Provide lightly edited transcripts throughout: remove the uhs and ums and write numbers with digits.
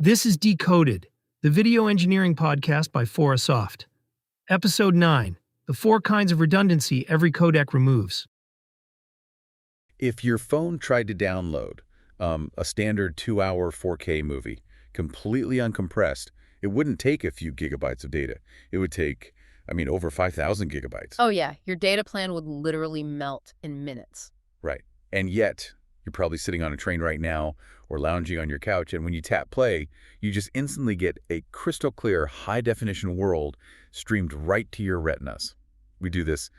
This is Decoded, the video engineering podcast by Fora Soft. Episode 9, the 4 kinds of redundancy every codec removes. If your phone tried to download a standard 2-hour 4K movie, completely uncompressed, it wouldn't take a few gigabytes of data. It would take, over 5,000 gigabytes. Oh yeah, your data plan would literally melt in minutes. Right. And yet, you're probably sitting on a train right now or lounging on your couch, and when you tap play, you just instantly get a crystal clear, high-definition world streamed right to your retinas. We do this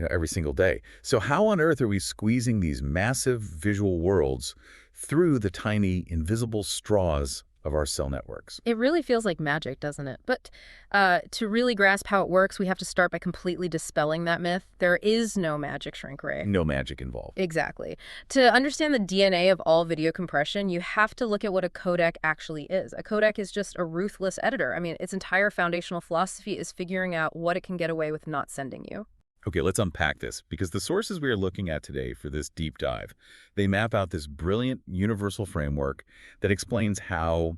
every single day. So how on earth are we squeezing these massive visual worlds through the tiny, invisible straws of our cell networks? It really feels like magic, doesn't it? But to really grasp how it works, we have to start by completely dispelling that myth. There is no magic shrink ray. No magic involved. Exactly. To understand the DNA of all video compression, you have to look at what a codec actually is. A codec is just a ruthless editor. Its entire foundational philosophy is figuring out what it can get away with not sending you. Okay, let's unpack this, because the sources we are looking at today for this deep dive, they map out this brilliant universal framework that explains how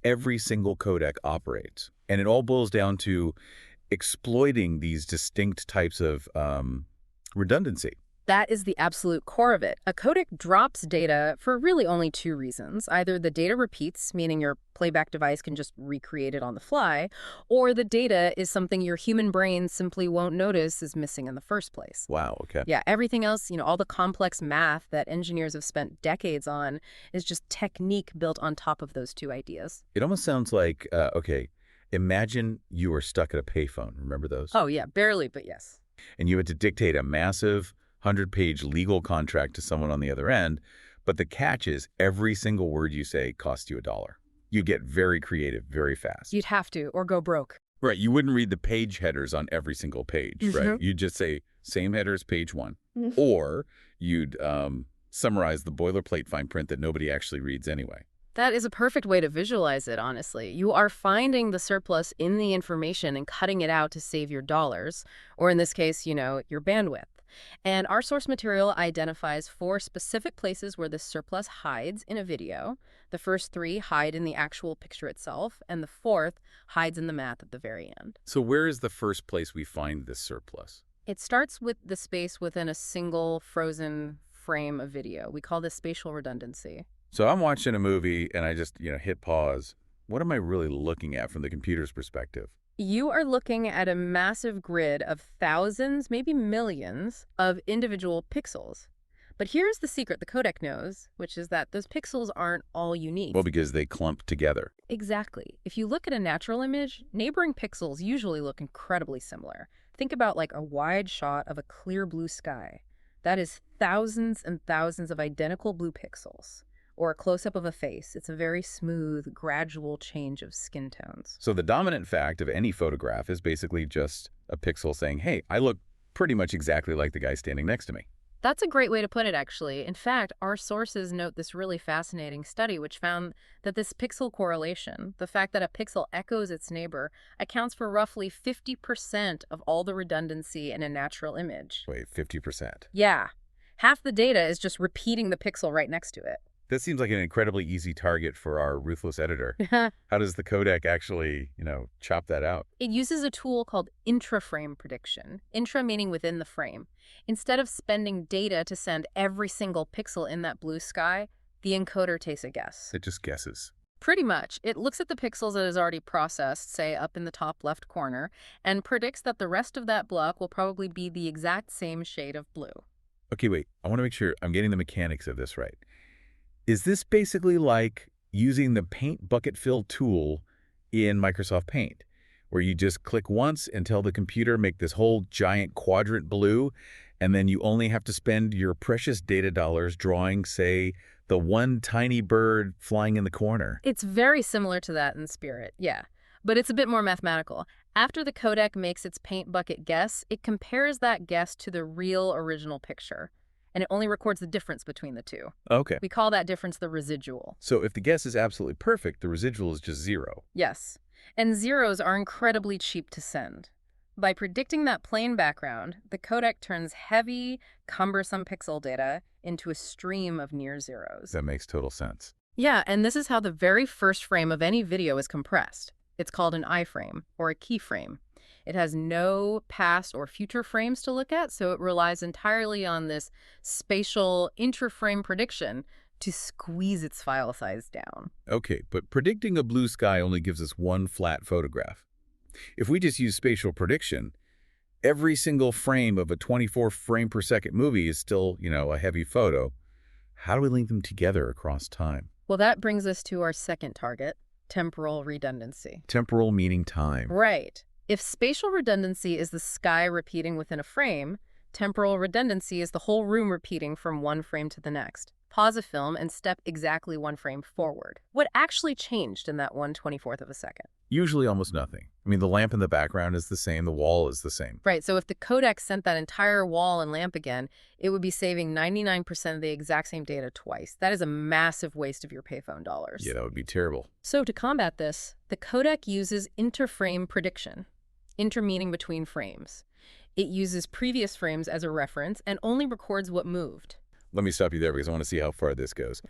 every single codec operates. And it all boils down to exploiting these distinct types of redundancy. That is the absolute core of it. A codec drops data for really only 2 reasons. Either the data repeats, meaning your playback device can just recreate it on the fly, or the data is something your human brain simply won't notice is missing in the first place. Wow, okay. Yeah, everything else, all the complex math that engineers have spent decades on is just technique built on top of those 2 ideas. It almost sounds like, imagine you were stuck at a payphone. Remember those? Oh yeah, barely, but yes. And you had to dictate a massive 100-page legal contract to someone on the other end, but the catch is every single word you say costs you $1. You get very creative very fast. You'd have to, or go broke. Right, you wouldn't read the page headers on every single page, right? You'd just say, same headers, page 1. Or you'd summarize the boilerplate fine print that nobody actually reads anyway. That is a perfect way to visualize it, honestly. You are finding the surplus in the information and cutting it out to save your dollars, or in this case, your bandwidth. And our source material identifies 4 specific places where this surplus hides in a video. The first 3 hide in the actual picture itself, and the 4th hides in the math at the very end. So where is the first place we find this surplus? It starts with the space within a single frozen frame of video. We call this spatial redundancy. So I'm watching a movie and I just, hit pause. What am I really looking at from the computer's perspective? You are looking at a massive grid of thousands, maybe millions, of individual pixels. But here's the secret the codec knows, which is that those pixels aren't all unique. Well, because they clump together. Exactly. If you look at a natural image, neighboring pixels usually look incredibly similar. Think about like a wide shot of a clear blue sky. That is thousands and thousands of identical blue pixels. Or a close-up of a face. It's a very smooth, gradual change of skin tones. So the dominant fact of any photograph is basically just a pixel saying, hey, I look pretty much exactly like the guy standing next to me. That's a great way to put it, actually. In fact, our sources note this really fascinating study which found that this pixel correlation, the fact that a pixel echoes its neighbor, accounts for roughly 50% of all the redundancy in a natural image. Wait, 50%? Yeah. Half the data is just repeating the pixel right next to it. That seems like an incredibly easy target for our ruthless editor. How does the codec actually, chop that out? It uses a tool called intra-frame prediction. Intra meaning within the frame. Instead of spending data to send every single pixel in that blue sky, the encoder takes a guess. It just guesses. Pretty much. It looks at the pixels it has already processed, say up in the top left corner, and predicts that the rest of that block will probably be the exact same shade of blue. Okay, wait. I want to make sure I'm getting the mechanics of this right. Is this basically like using the paint bucket fill tool in Microsoft Paint, where you just click once and tell the computer make this whole giant quadrant blue, and then you only have to spend your precious data dollars drawing, say, the one tiny bird flying in the corner? It's very similar to that in spirit, yeah. But it's a bit more mathematical. After the codec makes its paint bucket guess, it compares that guess to the real original picture. And it only records the difference between the 2. Okay. We call that difference the residual. So if the guess is absolutely perfect, the residual is just 0. Yes. And zeros are incredibly cheap to send. By predicting that plain background, the codec turns heavy, cumbersome pixel data into a stream of near zeros. That makes total sense. Yeah, and this is how the very first frame of any video is compressed. It's called an iframe, or a keyframe. It has no past or future frames to look at, so it relies entirely on this spatial intra-frame prediction to squeeze its file size down. Okay, but predicting a blue sky only gives us one flat photograph. If we just use spatial prediction, every single frame of a 24 frame per second movie is still, a heavy photo. How do we link them together across time? Well, that brings us to our second target, temporal redundancy. Temporal meaning time. Right. If spatial redundancy is the sky repeating within a frame, temporal redundancy is the whole room repeating from one frame to the next. Pause a film and step exactly one frame forward. What actually changed in that 1/24th of a second? Usually almost nothing. I mean, the lamp in the background is the same, the wall is the same. Right, so if the codec sent that entire wall and lamp again, it would be saving 99% of the exact same data twice. That is a massive waste of your payphone dollars. Yeah, that would be terrible. So to combat this, the codec uses inter-frame prediction, inter meaning between frames. It uses previous frames as a reference and only records what moved. Let me stop you there because I want to see how far this goes.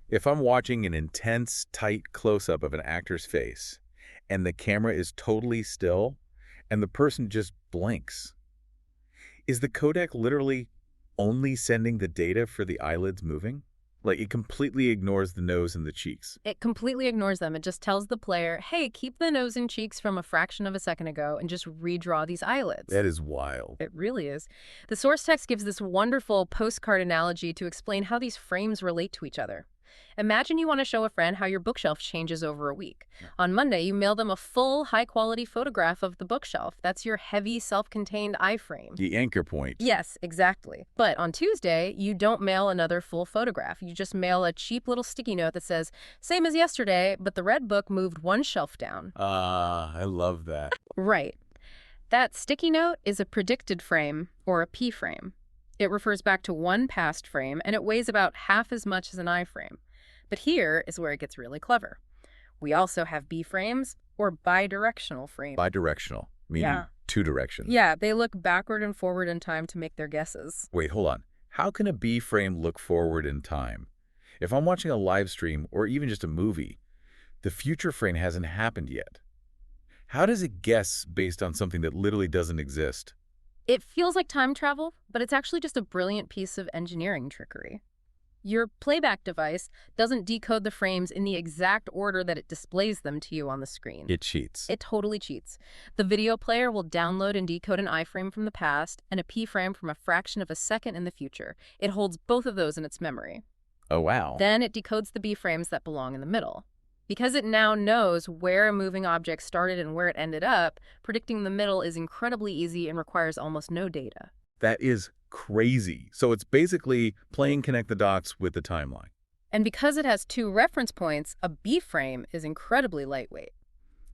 If I'm watching an intense, tight close-up of an actor's face, and the camera is totally still, and the person just blinks, is the codec literally only sending the data for the eyelids moving? Like, it completely ignores the nose and the cheeks. It completely ignores them. It just tells the player, hey, keep the nose and cheeks from a fraction of a second ago and just redraw these eyelids. That is wild. It really is. The source text gives this wonderful postcard analogy to explain how these frames relate to each other. Imagine you want to show a friend how your bookshelf changes over a week. On Monday, you mail them a full, high-quality photograph of the bookshelf. That's your heavy, self-contained iframe. The anchor point. Yes, exactly. But on Tuesday, you don't mail another full photograph. You just mail a cheap little sticky note that says, same as yesterday, but the red book moved one shelf down. I love that. Right. That sticky note is a predicted frame, or a P frame. It refers back to one past frame, and it weighs about half as much as an iframe. But here is where it gets really clever. We also have B frames, or bidirectional frames. Bidirectional, meaning two directions. Yeah, they look backward and forward in time to make their guesses. Wait, hold on. How can a B frame look forward in time? If I'm watching a live stream or even just a movie, the future frame hasn't happened yet. How does it guess based on something that literally doesn't exist? It feels like time travel, but it's actually just a brilliant piece of engineering trickery. Your playback device doesn't decode the frames in the exact order that it displays them to you on the screen. It cheats. It totally cheats. The video player will download and decode an iframe from the past and a P frame from a fraction of a second in the future. It holds both of those in its memory. Oh, wow. Then it decodes the B frames that belong in the middle. Because it now knows where a moving object started and where it ended up, predicting the middle is incredibly easy and requires almost no data. That is crazy. So it's basically playing connect the dots with the timeline. And because it has two reference points, a B frame is incredibly lightweight.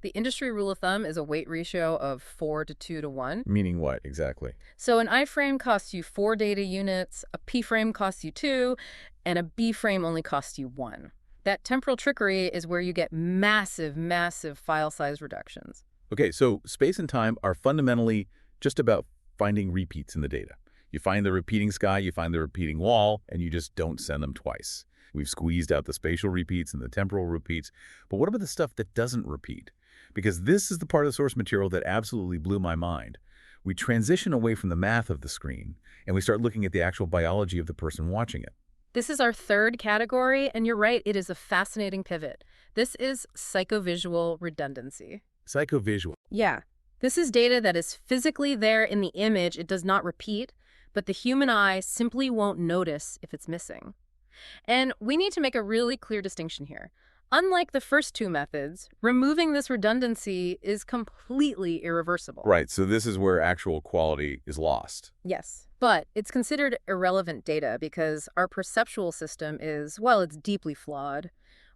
The industry rule of thumb is a weight ratio of 4 to 2 to 1. Meaning what, exactly? So an iframe costs you 4 data units, a P frame costs you 2, and a B frame only costs you 1. That temporal trickery is where you get massive, massive file size reductions. Okay, so space and time are fundamentally just about finding repeats in the data. You find the repeating sky, you find the repeating wall, and you just don't send them twice. We've squeezed out the spatial repeats and the temporal repeats. But what about the stuff that doesn't repeat? Because this is the part of the source material that absolutely blew my mind. We transition away from the math of the screen, and we start looking at the actual biology of the person watching it. This is our third category, and you're right, it is a fascinating pivot. This is psychovisual redundancy. Psychovisual. Yeah. This is data that is physically there in the image. It does not repeat, but the human eye simply won't notice if it's missing. And we need to make a really clear distinction here. Unlike the first two methods, removing this redundancy is completely irreversible. Right, so this is where actual quality is lost. Yes, but it's considered irrelevant data because our perceptual system is, well, it's deeply flawed.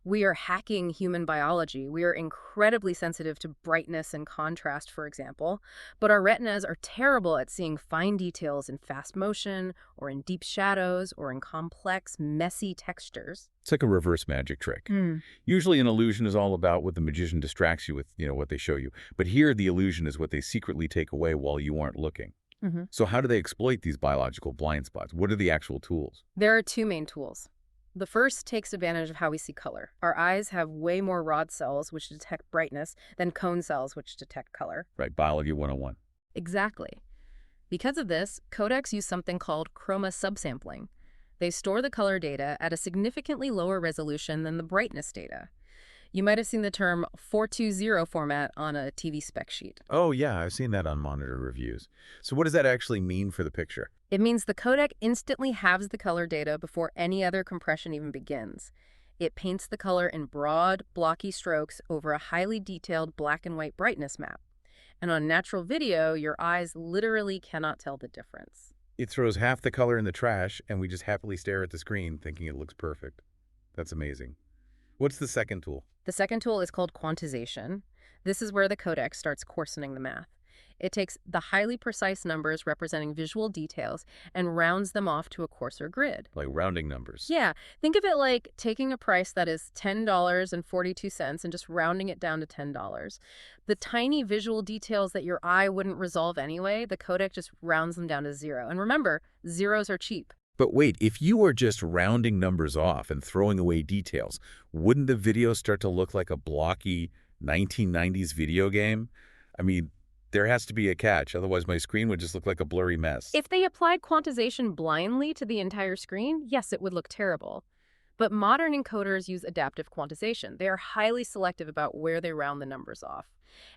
We are hacking human biology. We are incredibly sensitive to brightness and contrast, for example, but our retinas are terrible at seeing fine details in fast motion or in deep shadows or in complex, messy textures. It's like a reverse magic trick. Usually an illusion is all about what the magician distracts you with, what they show you. But here the illusion is what they secretly take away while you aren't looking. Mm-hmm. So how do they exploit these biological blind spots? What are the actual tools? There are two main tools. The first takes advantage of how we see color. Our eyes have way more rod cells, which detect brightness, than cone cells, which detect color. Right, biology 101. Exactly. Because of this, codecs use something called chroma subsampling. They store the color data at a significantly lower resolution than the brightness data. You might have seen the term 420 format on a TV spec sheet. Oh, yeah, I've seen that on monitor reviews. So what does that actually mean for the picture? It means the codec instantly halves the color data before any other compression even begins. It paints the color in broad, blocky strokes over a highly detailed black and white brightness map. And on natural video, your eyes literally cannot tell the difference. It throws half the color in the trash, and we just happily stare at the screen thinking it looks perfect. That's amazing. What's the second tool? The second tool is called quantization. This is where the codec starts coarsening the math. It takes the highly precise numbers representing visual details and rounds them off to a coarser grid. Like rounding numbers. Yeah, think of it like taking a price that is $10.42 and just rounding it down to $10. The tiny visual details that your eye wouldn't resolve anyway, the codec just rounds them down to 0. And remember, zeros are cheap. But wait, if you were just rounding numbers off and throwing away details, wouldn't the video start to look like a blocky 1990s video game? I mean, there has to be a catch, otherwise my screen would just look like a blurry mess. If they applied quantization blindly to the entire screen, yes, it would look terrible. But modern encoders use adaptive quantization. They are highly selective about where they round the numbers off.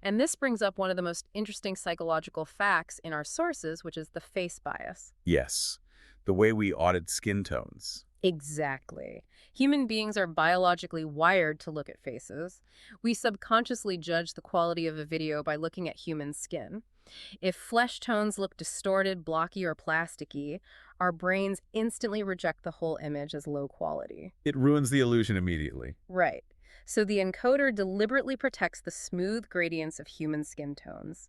And this brings up one of the most interesting psychological facts in our sources, which is the face bias. Yes, the way we audit skin tones. Exactly. Human beings are biologically wired to look at faces. We subconsciously judge the quality of a video by looking at human skin. If flesh tones look distorted, blocky, or plasticky, our brains instantly reject the whole image as low quality. It ruins the illusion immediately. Right. So the encoder deliberately protects the smooth gradients of human skin tones.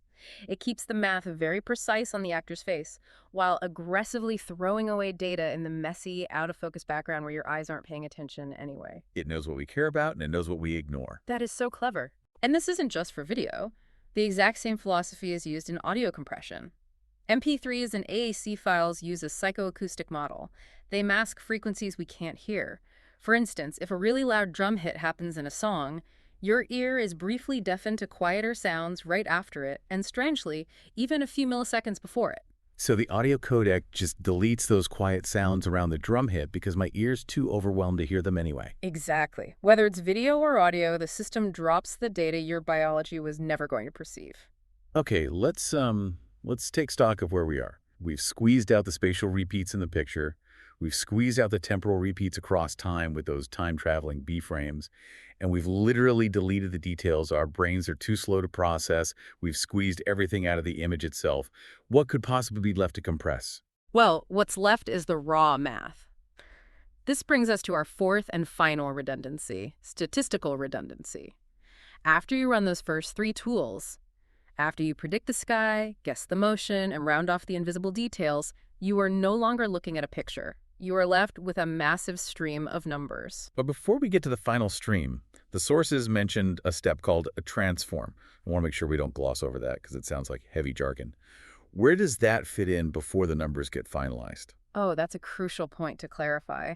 It keeps the math very precise on the actor's face, while aggressively throwing away data in the messy, out-of-focus background where your eyes aren't paying attention anyway. It knows what we care about, and it knows what we ignore. That is so clever. And this isn't just for video. The exact same philosophy is used in audio compression. MP3s and AAC files use a psychoacoustic model. They mask frequencies we can't hear. For instance, if a really loud drum hit happens in a song, your ear is briefly deafened to quieter sounds right after it, and strangely, even a few milliseconds before it. So the audio codec just deletes those quiet sounds around the drum hit because my ear's too overwhelmed to hear them anyway. Exactly. Whether it's video or audio, the system drops the data your biology was never going to perceive. Okay, let's take stock of where we are. We've squeezed out the spatial repeats in the picture. We've squeezed out the temporal repeats across time with those time-traveling B-frames. And we've literally deleted the details our brains are too slow to process. We've squeezed everything out of the image itself. What could possibly be left to compress? Well, what's left is the raw math. This brings us to our fourth and final redundancy, statistical redundancy. After you run those first 3 tools, after you predict the sky, guess the motion, and round off the invisible details, you are no longer looking at a picture. You are left with a massive stream of numbers. But before we get to the final stream, the sources mentioned a step called a transform. I want to make sure we don't gloss over that because it sounds like heavy jargon. Where does that fit in before the numbers get finalized? Oh, that's a crucial point to clarify.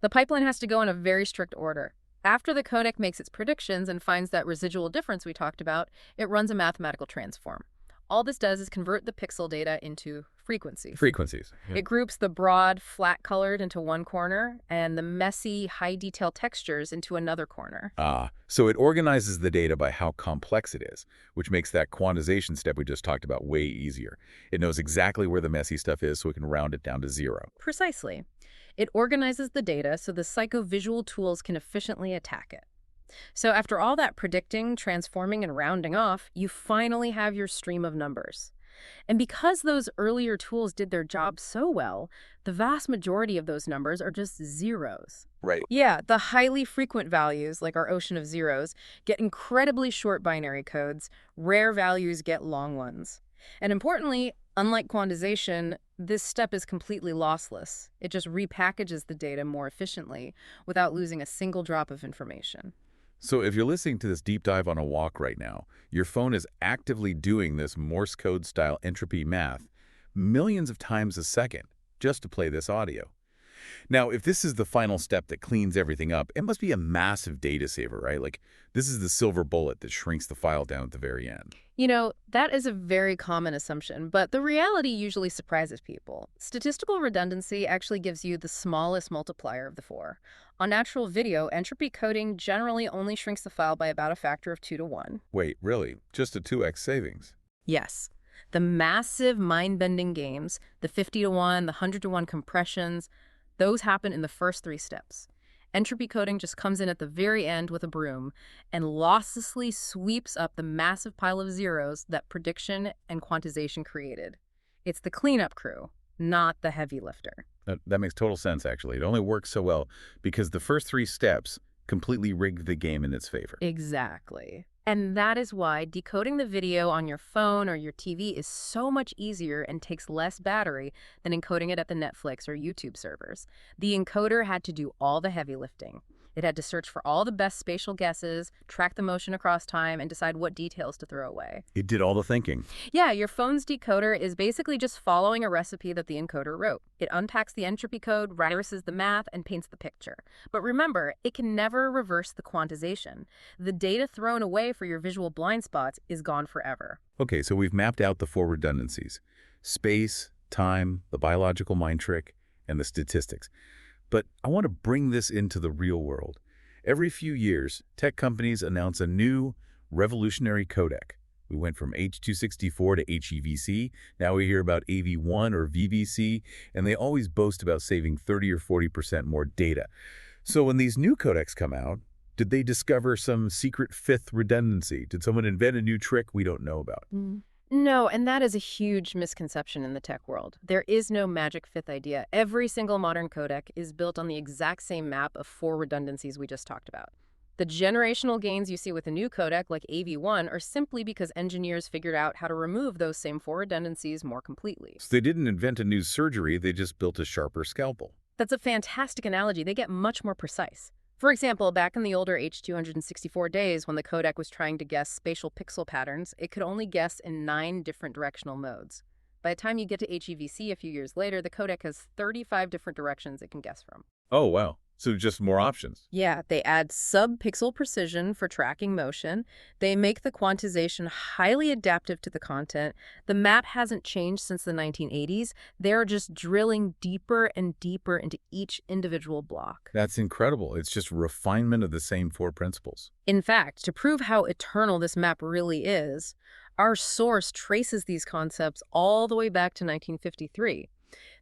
The pipeline has to go in a very strict order. After the codec makes its predictions and finds that residual difference we talked about, it runs a mathematical transform. All this does is convert the pixel data into frequencies. Yeah. It groups the broad, flat-colored into one corner and the messy, high-detail textures into another corner. So it organizes the data by how complex it is, which makes that quantization step we just talked about way easier. It knows exactly where the messy stuff is so it can round it down to 0. Precisely. It organizes the data so the psychovisual tools can efficiently attack it. So after all that predicting, transforming, and rounding off, you finally have your stream of numbers. And because those earlier tools did their job so well, the vast majority of those numbers are just zeros. Right. Yeah, the highly frequent values, like our ocean of zeros, get incredibly short binary codes. Rare values get long ones. And importantly, unlike quantization, this step is completely lossless. It just repackages the data more efficiently without losing a single drop of information. So if you're listening to this deep dive on a walk right now, your phone is actively doing this Morse code style entropy math millions of times a second just to play this audio. Now, if this is the final step that cleans everything up, it must be a massive data saver, right? Like, this is the silver bullet that shrinks the file down at the very end. That is a very common assumption, but the reality usually surprises people. Statistical redundancy actually gives you the smallest multiplier of the four. On natural video, entropy coding generally only shrinks the file by about a factor of 2 to 1. Wait, really? Just a 2x savings? Yes. The massive mind-bending games, the 50 to 1, the 100 to 1 compressions, those happen in the first 3 steps. Entropy coding just comes in at the very end with a broom and losslessly sweeps up the massive pile of zeros that prediction and quantization created. It's the cleanup crew, not the heavy lifter. That makes total sense, actually. It only works so well because the first 3 steps completely rigged the game in its favor. Exactly. And that is why decoding the video on your phone or your TV is so much easier and takes less battery than encoding it at the Netflix or YouTube servers. The encoder had to do all the heavy lifting. It had to search for all the best spatial guesses, track the motion across time, and decide what details to throw away. It did all the thinking. Yeah, your phone's decoder is basically just following a recipe that the encoder wrote. It unpacks the entropy code, reverses the math, and paints the picture. But remember, it can never reverse the quantization. The data thrown away for your visual blind spots is gone forever. Okay, so we've mapped out the 4 redundancies: space, time, the biological mind trick, and the statistics. But I want to bring this into the real world. Every few years, tech companies announce a new revolutionary codec. We went from H.264 to HEVC. Now we hear about AV1 or VVC, and they always boast about saving 30 or 40% more data. So when these new codecs come out, did they discover some secret 5th redundancy? Did someone invent a new trick we don't know about? No, and that is a huge misconception in the tech world. There is no magic 5th idea. Every single modern codec is built on the exact same map of 4 redundancies we just talked about. The generational gains you see with a new codec like AV1 are simply because engineers figured out how to remove those same 4 redundancies more completely. So they didn't invent a new surgery, they just built a sharper scalpel. That's a fantastic analogy. They get much more precise. For example, back in the older H.264 days when the codec was trying to guess spatial pixel patterns, it could only guess in 9 different directional modes. By the time you get to HEVC a few years later, the codec has 35 different directions it can guess from. Oh, wow. So just more options. Yeah, they add sub-pixel precision for tracking motion. They make the quantization highly adaptive to the content. The map hasn't changed since the 1980s. They're just drilling deeper and deeper into each individual block. That's incredible. It's just refinement of the same 4 principles. In fact, to prove how eternal this map really is, our source traces these concepts all the way back to 1953.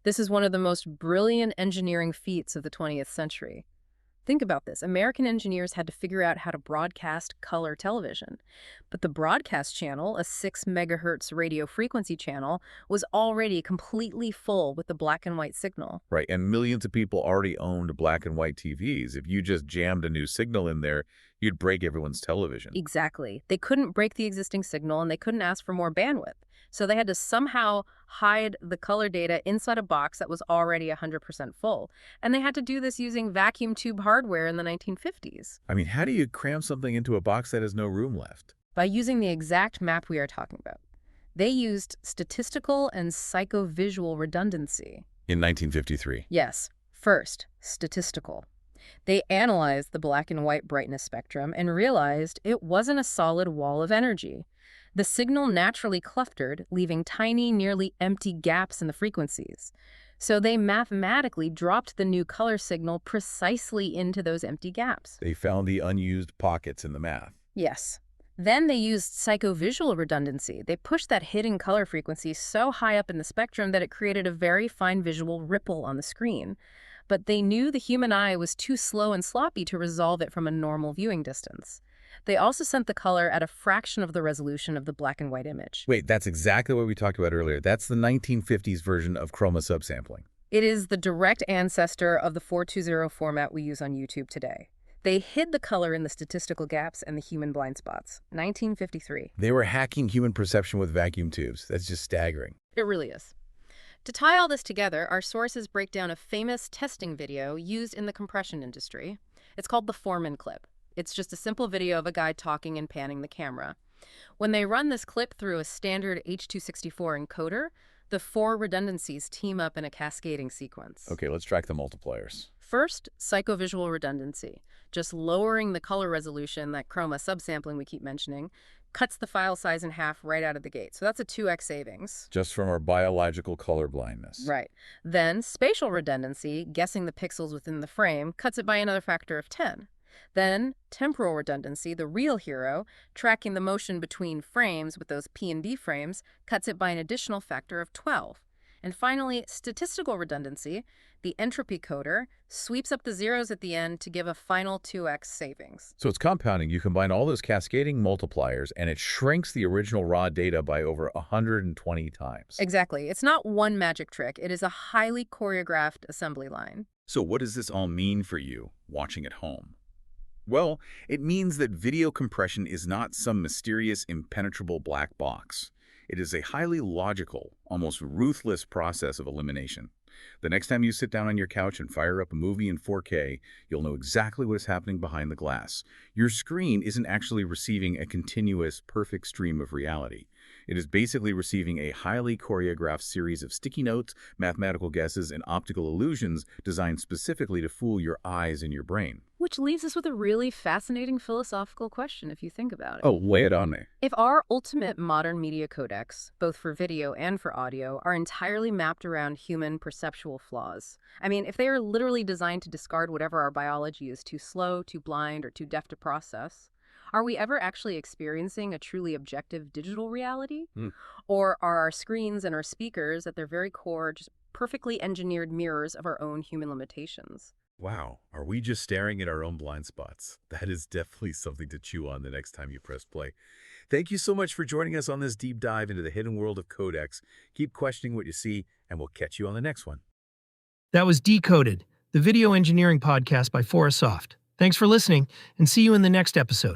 This is one of the most brilliant engineering feats of the 20th century. Think about this. American engineers had to figure out how to broadcast color television. But the broadcast channel, a 6 megahertz radio frequency channel, was already completely full with the black and white signal. Right, and millions of people already owned black and white TVs. If you just jammed a new signal in there, you'd break everyone's television. Exactly. They couldn't break the existing signal, and they couldn't ask for more bandwidth. So they had to somehow hide the color data inside a box that was already 100% full. And they had to do this using vacuum tube hardware in the 1950s. I mean, how do you cram something into a box that has no room left? By using the exact map we are talking about. They used statistical and psychovisual redundancy. In 1953. Yes. First, statistical. They analyzed the black and white brightness spectrum and realized it wasn't a solid wall of energy. The signal naturally clustered, leaving tiny, nearly empty gaps in the frequencies. So they mathematically dropped the new color signal precisely into those empty gaps. They found the unused pockets in the math. Yes. Then they used psychovisual redundancy. They pushed that hidden color frequency so high up in the spectrum that it created a very fine visual ripple on the screen. But they knew the human eye was too slow and sloppy to resolve it from a normal viewing distance. They also sent the color at a fraction of the resolution of the black and white image. Wait, that's exactly what we talked about earlier. That's the 1950s version of chroma subsampling. It is the direct ancestor of the 420 format we use on YouTube today. They hid the color in the statistical gaps and the human blind spots. 1953. They were hacking human perception with vacuum tubes. That's just staggering. It really is. To tie all this together, our sources break down a famous testing video used in the compression industry. It's called the Foreman clip. It's just a simple video of a guy talking and panning the camera. When they run this clip through a standard H.264 encoder, The four redundancies team up in a cascading sequence. Okay, let's track the multipliers. First, psychovisual redundancy. Just lowering the color resolution, that chroma subsampling we keep mentioning, cuts the file size in half right out of the gate. So that's a 2x savings. Just from our biological color blindness. Right. Then spatial redundancy, guessing the pixels within the frame, cuts it by another factor of 10. Then temporal redundancy, the real hero, tracking the motion between frames with those P and B frames, cuts it by an additional factor of 12. And finally, statistical redundancy, the entropy coder, sweeps up the zeros at the end to give a final 2x savings. So it's compounding. You combine all those cascading multipliers, and it shrinks the original raw data by over 120 times. Exactly. It's not one magic trick. It is a highly choreographed assembly line. So what does this all mean for you watching at home? Well, it means that video compression is not some mysterious, impenetrable black box. It is a highly logical, almost ruthless process of elimination. The next time you sit down on your couch and fire up a movie in 4K, you'll know exactly what is happening behind the glass. Your screen isn't actually receiving a continuous, perfect stream of reality. It is basically receiving a highly choreographed series of sticky notes, mathematical guesses, and optical illusions designed specifically to fool your eyes and your brain. Which leaves us with a really fascinating philosophical question if you think about it. Oh, lay it on me. If our ultimate modern media codecs, both for video and for audio, are entirely mapped around human perceptual flaws, if they are literally designed to discard whatever our biology is too slow, too blind, or too deaf to process, are we ever actually experiencing a truly objective digital reality? Or are our screens and our speakers, at their very core, just perfectly engineered mirrors of our own human limitations? Wow, are we just staring at our own blind spots? That is definitely something to chew on the next time you press play. Thank you so much for joining us on this deep dive into the hidden world of codecs. Keep questioning what you see, and we'll catch you on the next one. That was Decoded, the video engineering podcast by Fora Soft. Thanks for listening, and see you in the next episode.